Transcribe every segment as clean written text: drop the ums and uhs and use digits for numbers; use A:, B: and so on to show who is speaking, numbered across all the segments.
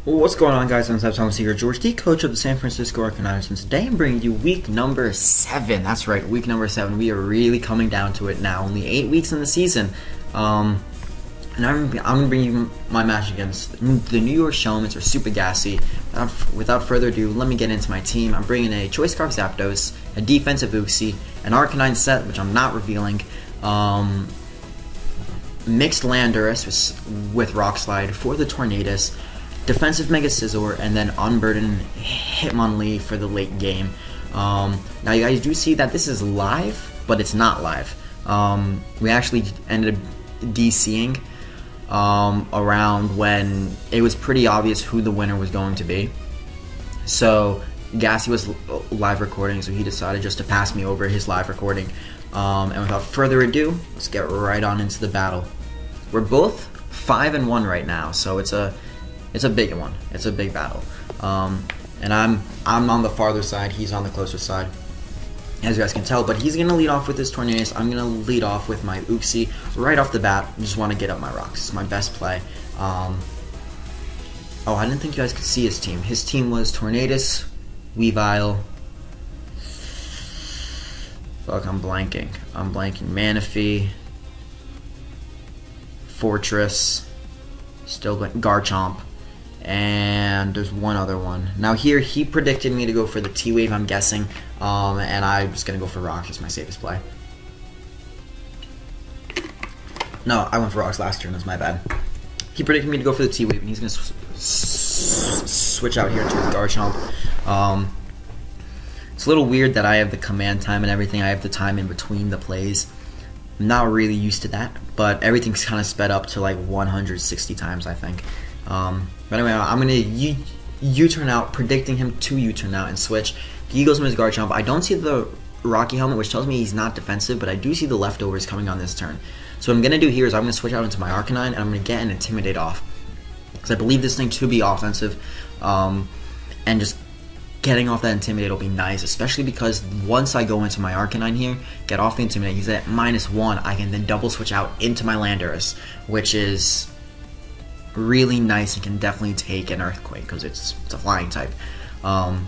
A: What's going on, guys? I'm SceptileMC here, George, the coach of the San Francisco Arcanines, and today I'm bringing you week number 7. That's right, week number 7. We are really coming down to it now. Only 8 weeks in the season. And I'm going to bring you my match against the New York Shelmets, or Super Gassy. Without further ado, let me get into my team. I'm bringing a Choice Scarf Zapdos, a defensive Uxie, an Arcanine set, which I'm not revealing, mixed Landorus with Rock Slide for the Tornadus, defensive Mega Scizor, and then Unburden Hitmonlee for the late game. Now you guys do see that this is live, but it's not live. We actually ended up DCing around when it was pretty obvious who the winner was going to be. So Gassy was live recording, so he decided just to pass me over his live recording. And without further ado, let's get right on into the battle. We're both 5-1 right now, so it's a big one. It's a big battle. And I'm on the farther side. He's on the closer side, as you guys can tell. But he's gonna lead off with his Tornadus. I'm gonna lead off with my Uxie right off the bat. Just want to get up my rocks. It's my best play. Oh, I didn't think you guys could see his team. His team was Tornadus, Weavile. Fuck, I'm blanking. Manaphy, Fortress, still Garchomp, and there's one other one. Now here, he predicted me to go for the T-Wave, I'm guessing, and I'm just going to go for Rocks. It's my safest play. No, I went for Rocks last turn, that's my bad. He predicted me to go for the T-Wave, and he's going to switch out here to his Garchomp. It's a little weird that I have the command time and everything. I have the time in between the plays. I'm not really used to that, but everything's kind of sped up to like 160 times, I think. But anyway, I'm going to U-turn out, predicting him to U-turn out and switch. He goes from his Garchomp. I don't see the Rocky Helmet, which tells me he's not defensive, but I do see the leftovers coming on this turn. So what I'm going to do here is I'm going to switch out into my Arcanine, and I'm going to get an Intimidate off, because I believe this thing to be offensive, and just getting off that Intimidate will be nice, especially because once I go into my Arcanine here, get off the Intimidate, he's at -1, I can then double switch out into my Landorus, which is really nice and can definitely take an Earthquake because it's a flying type. What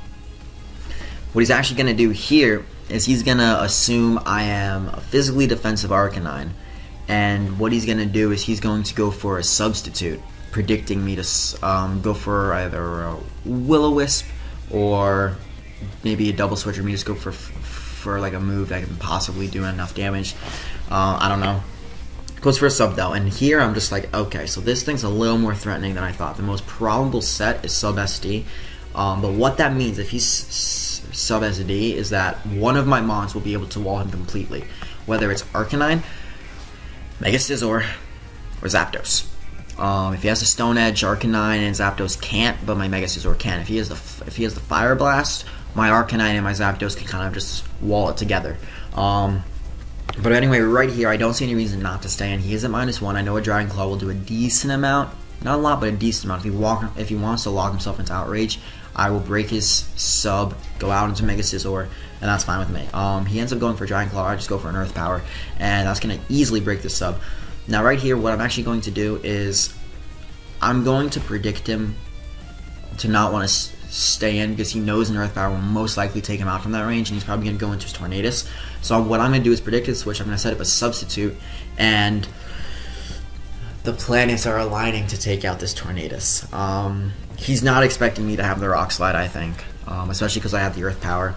A: he's actually going to do here is he's going to assume I am a physically defensive Arcanine, and what he's going to do is he's going to go for a Substitute, predicting me to go for either a Will-O-Wisp or maybe a double switch, or me just go for like a move that can possibly do enough damage. I don't know. Goes for a sub though, and here I'm just like, okay, so this thing's a little more threatening than I thought. The most probable set is sub SD, but what that means if he's sub SD is that one of my mons will be able to wall him completely, whether it's Arcanine, Mega Scizor, or Zapdos. If he has a Stone Edge, Arcanine and Zapdos can't, but my Mega Scizor can. If he has the Fire Blast, my Arcanine and my Zapdos can kind of just wall it together. But anyway, right here, I don't see any reason not to stay in. He is at -1. I know a Dragon Claw will do a decent amount, not a lot, but a decent amount. If he wants to lock himself into Outrage, I will break his sub, go out into Mega Scizor, and that's fine with me. He ends up going for Dragon Claw. I just go for an Earth Power, and that's going to easily break the sub. Now right here, what I'm actually going to do is I'm going to predict him to not want to stay in, because he knows an Earth Power will most likely take him out from that range, and he's probably going to go into his Tornadus. So what I'm going to do is predict his switch. I'm going to set up a Substitute, and the planets are aligning to take out this Tornadus. He's not expecting me to have the Rock Slide, I think, especially because I have the Earth Power.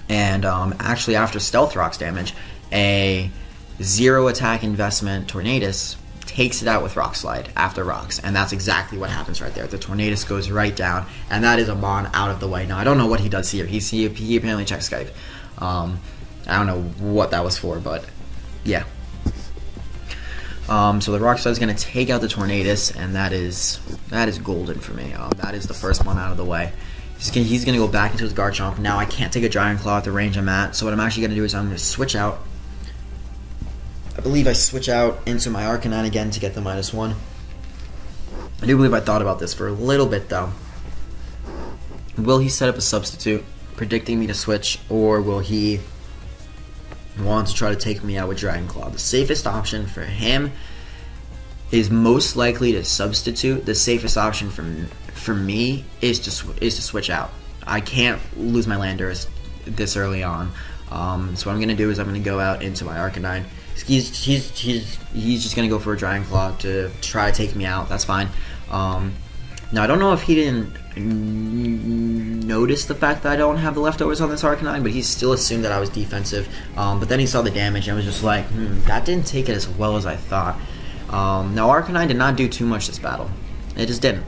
A: And actually, after Stealth Rock's damage, a 0 attack investment Tornadus takes it out with Rock Slide after Rocks, and that's exactly what happens right there. The Tornadus goes right down, and that is a Mon out of the way. Now, I don't know what he does here. He apparently checks Skype. I don't know what that was for, but yeah. So the Rock Slide is going to take out the Tornadus, and that is golden for me. That is the first one out of the way. He's going to go back into his Garchomp. Now I can't take a Dragon Claw at the range I'm at, so what I'm actually going to do is I'm going to switch out. I believe I switch out into my Arcanine again to get the -1. I do believe I thought about this for a little bit though. Will he set up a Substitute, predicting me to switch, or will he want to try to take me out with Dragon Claw? The safest option for him is most likely to Substitute. The safest option for me is to switch out. I can't lose my Landers this early on. So what I'm gonna do is I'm gonna go out into my Arcanine. He's just gonna go for a Dragon Claw to try to take me out. That's fine. Now I don't know if he didn't notice the fact that I don't have the leftovers on this Arcanine, but he still assumed that I was defensive. But then he saw the damage and was just like, that didn't take it as well as I thought. Now Arcanine did not do too much this battle. It just didn't.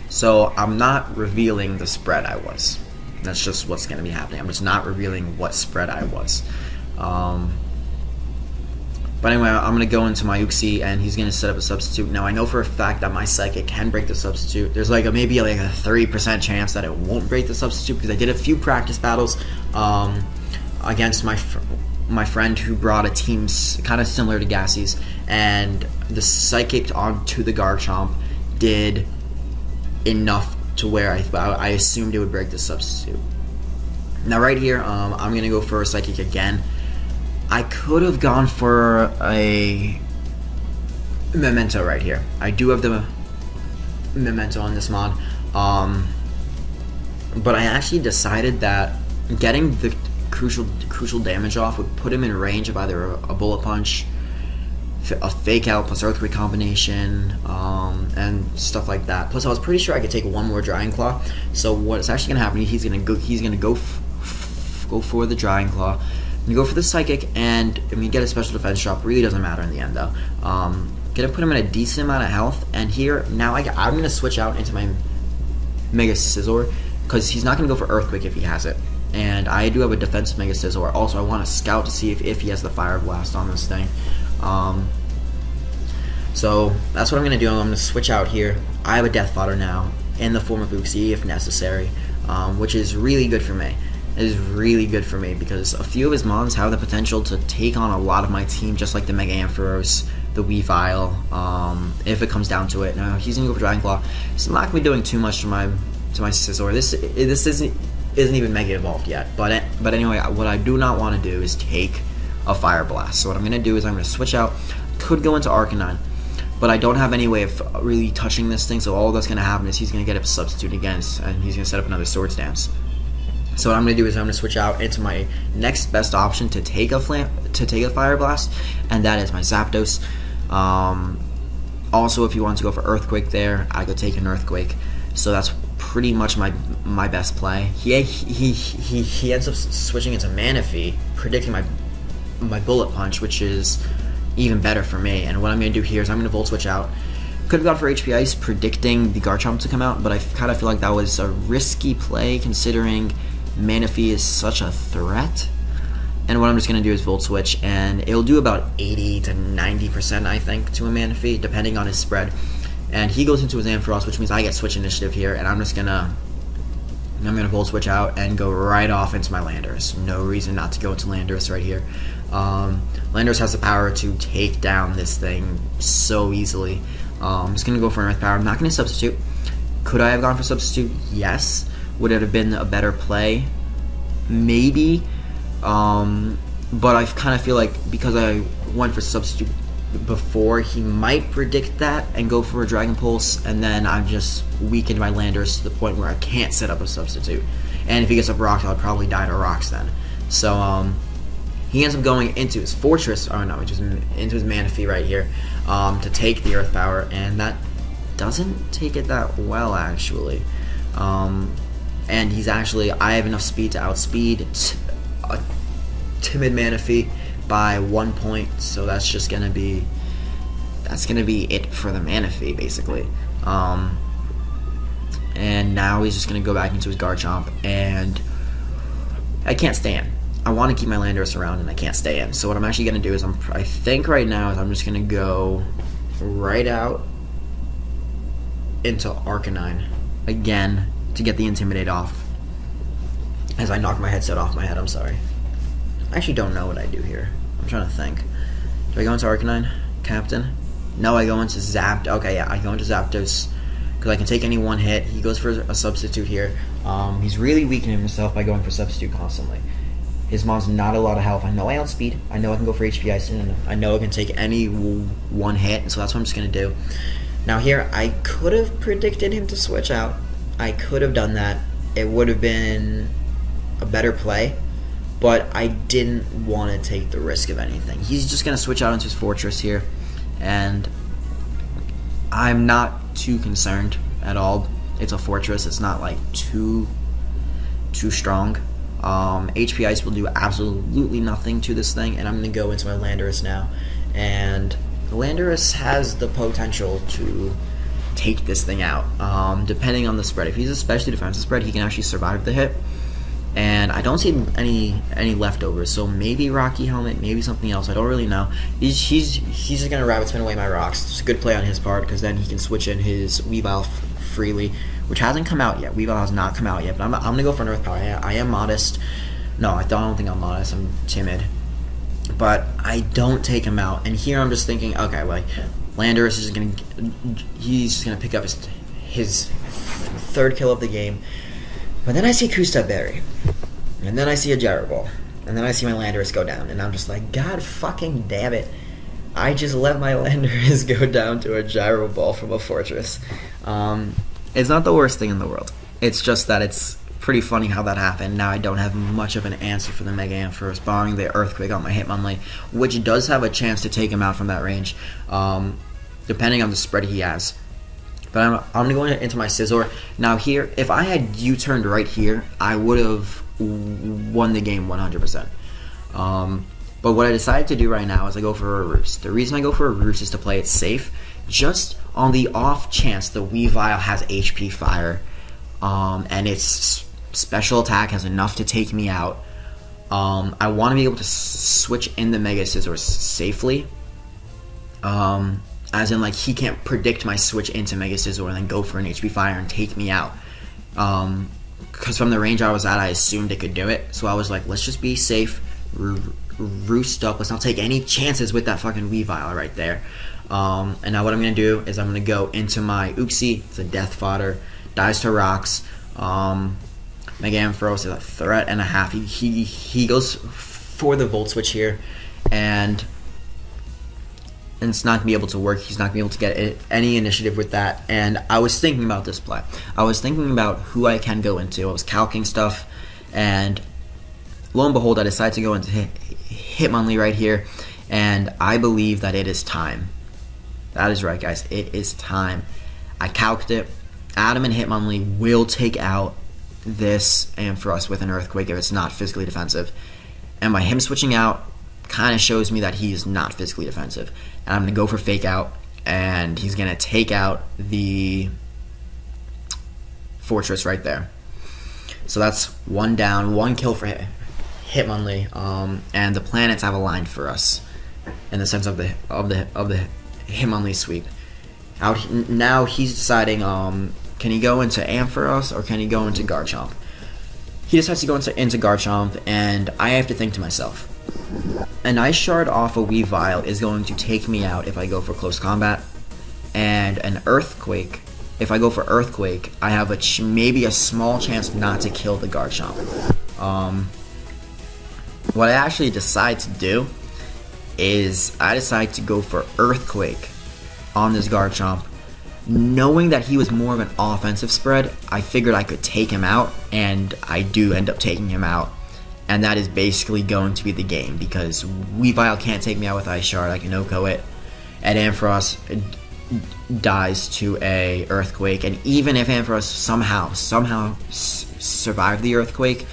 A: So I'm not revealing the spread I was. That's just what's going to be happening. I'm just not revealing what spread I was. But anyway, I'm going to go into my Uxie, and he's going to set up a substitute. Now, I know for a fact that my Psychic can break the substitute. There's like maybe like a 30% chance that it won't break the substitute, because I did a few practice battles against my friend who brought a team kind of similar to Gassie's, and the Psychic onto the Garchomp did enough to where I assumed it would break the substitute. Now right here, I'm going to go for a Psychic again. I could have gone for a Memento right here. I do have the Memento on this mod. But I actually decided that getting the crucial damage off would put him in range of either a Bullet Punch, a Fake Out plus Earthquake combination, and stuff like that. Plus, I was pretty sure I could take one more Dragon Claw. So what's actually gonna happen? He's gonna go for the Dragon Claw. I'm gonna go for the Psychic, and I mean, get a special defense drop. Really doesn't matter in the end, though. Gonna put him in a decent amount of health, and here now I'm gonna switch out into my Mega Scizor, because he's not gonna go for Earthquake if he has it. And I do have a defensive Mega Scizor. Also, I want to scout to see if he has the Fire Blast on this thing. So that's what I'm going to do. I'm going to switch out here. I have a Death Fodder now in the form of Uxie if necessary, which is really good for me. It is really good for me because a few of his mons have the potential to take on a lot of my team, just like the Mega Ampharos, the Weavile, if it comes down to it. Now he's going to go for Dragon Claw. So I'm not going to be doing too much to my Scizor. This isn't even Mega Evolved yet. But anyway, what I do not want to do is take a Fire Blast. So what I'm going to do is I'm going to switch out. Could go into Arcanine, but I don't have any way of really touching this thing, so all that's going to happen is he's going to get a substitute against, and he's going to set up another Swords Dance. So what I'm going to do is I'm going to switch out into my next best option to take a Fire Blast, and that is my Zapdos. Also, if you want to go for Earthquake there, I could take an Earthquake. So that's pretty much my best play. He ends up switching into Manaphy, predicting my Bullet Punch, which is even better for me. And what I'm going to do here is I'm going to Volt Switch out. Could have gone for HP Ice, predicting the Garchomp to come out, but I kind of feel like that was a risky play considering Manaphy is such a threat. And what I'm just going to do is Volt Switch, and it'll do about 80 to 90%, I think, to a Manaphy, depending on his spread. And he goes into his Ampharos, which means I get Switch Initiative here, and I'm going to Volt Switch out and go right off into my Landorus. No reason not to go into Landorus right here. Landorus has the power to take down this thing so easily. I'm just going to go for an Earth Power. I'm not going to substitute. Could I have gone for substitute? Yes. Would it have been a better play? Maybe. But I kind of feel like because I went for substitute before, he might predict that and go for a Dragon Pulse, and then I've just weakened my Landorus to the point where I can't set up a substitute. And if he gets up Rocks, I'll probably die to Rocks then. So, he ends up going into his Fortress, or no, just into his Manaphy right here, to take the Earth Power, and that doesn't take it that well, actually. And he's actually, I have enough speed to outspeed a timid Manaphy by 1 point, so that's just gonna be it for the Manaphy, basically. And now he's just gonna go back into his Garchomp, and I can't stay in. I want to keep my Landorus around, and I can't stay in. So what I'm actually gonna do is I think right now is I'm just gonna go right out into Arcanine again to get the Intimidate off. As I knock my headset off my head, I'm sorry. I actually don't know what I do here. I'm trying to think. Do I go into Arcanine? Captain? No, I go into Zapdos. Okay, yeah, I go into Zapdos because I can take any one hit. He goes for a substitute here. He's really weakening himself by going for substitute constantly. His mom's not a lot of health. I know I outspeed. I know I can go for HP Ice, and I know I can take any one hit, and so that's what I'm just going to do. Now here, I could have predicted him to switch out. I could have done that. It would have been a better play, but I didn't want to take the risk of anything. He's just going to switch out into his fortress here, and I'm not too concerned at all. It's a fortress. It's not like too strong. HP Ice will do absolutely nothing to this thing, and I'm going to go into my Landorus now. And Landorus has the potential to take this thing out, depending on the spread. If he's especially defensive spread, he can actually survive the hit. And I don't see any leftovers, so maybe Rocky Helmet, maybe something else. I don't really know. He's just gonna rabbit spin away my rocks. It's a good play on his part, because then he can switch in his Weavile freely, which hasn't come out yet. Weavile has not come out yet, but I'm gonna go for an Earth Power. I am modest. No, I don't think I'm modest. I'm timid. But I don't take him out. And here I'm just thinking, okay, like Landorus is he's just gonna pick up his third kill of the game. But then I see Kusta Berry, and then I see a Gyro Ball, and then I see my Landorus go down, and I'm just like, God fucking damn it. I just let my Landorus go down to a Gyro Ball from a Fortress. It's not the worst thing in the world. It's just that it's pretty funny how that happened. Now I don't have much of an answer for the Mega Ampharos, barring the Earthquake on my Hitmonlee, which does have a chance to take him out from that range, depending on the spread he has. But I'm going to go into my Scizor. Now here, if I had U-turned right here, I would have won the game 100%. But what I decided to do right now is I go for a Roost. The reason I go for a Roost is to play it safe, just on the off chance the Weavile has HP Fire, and its special attack has enough to take me out. I want to be able to switch in the Mega Scizor safely. As in, like, he can't predict my switch into Mega Scizor and then go for an HP Fire and take me out. Because from the range I was at, I assumed it could do it. So I was like, let's just be safe, roost up. Let's not take any chances with that fucking Weavile right there. And now what I'm going to do is I'm going to go into my Uxie. It's a Death Fodder. Dies to Rocks. Mega Ampharos is a threat and a half. He goes for the Volt Switch here. And it's not going to be able to work. He's not going to be able to get any initiative with that. And I was thinking about this play. I was thinking about who I can go into. I was calcing stuff. And lo and behold, I decided to go into Hitmonlee right here. And I believe that it is time. That is right, guys. It is time. I calced it. Adam and Hitmonlee will take out this Ampharos with an Earthquake if it's not physically defensive. And by him switching out, kind of shows me that he is not physically defensive. And I'm going to go for Fake Out, and he's going to take out the Fortress right there. So that's one down, one kill for Hitmonlee. And the planets have aligned for us in the sense of the Hitmonlee sweep. Now he's deciding, can he go into Ampharos or can he go into Garchomp? He decides to go into Garchomp, and I have to think to myself, an Ice Shard off a Weavile is going to take me out if I go for close combat, and an Earthquake, if I go for Earthquake, I have maybe a small chance not to kill the Garchomp. What I actually decide to do is I decide to go for Earthquake on this Garchomp. Knowing that he was more of an offensive spread, I figured I could take him out, and I do end up taking him out. And that is basically going to be the game, because Weavile can't take me out with Ice Shard. I can OHKO it, and Ampharos dies to a Earthquake. And even if Ampharos somehow survived the Earthquake,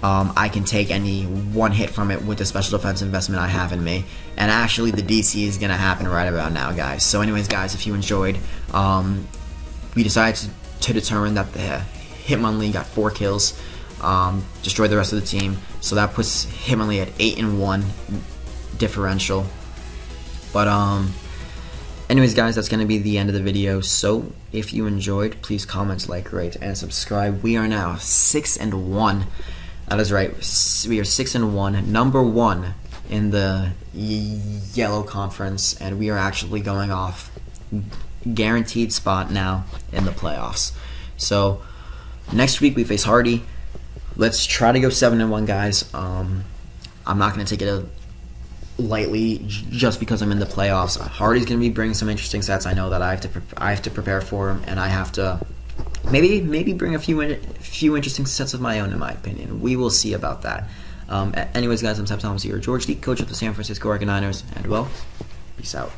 A: I can take any one hit from it with the special defense investment I have in me. And actually, the DC is going to happen right about now, guys. So anyways, guys, if you enjoyed, we decided to determine that the Hitmonlee got 4 kills. Destroyed the rest of the team, so that puts Hitmonlee at 8-1 differential. But anyways, guys, that's gonna be the end of the video. So if you enjoyed, please comment, like, rate, and subscribe. We are now 6-1. That is right, we are 6-1, number 1 in the Yellow Conference, and we are actually going off guaranteed spot now in the playoffs. So next week we face Hardy. Let's try to go 7-1, guys. I'm not going to take it lightly just because I'm in the playoffs. Hardy's going to be bringing some interesting sets. I know that I have to prepare for him, and I have to maybe bring a few interesting sets of my own, in my opinion. We will see about that. Anyways, guys, I'm SceptileMC, your George D, coach of the San Francisco 49ers, and well, peace out.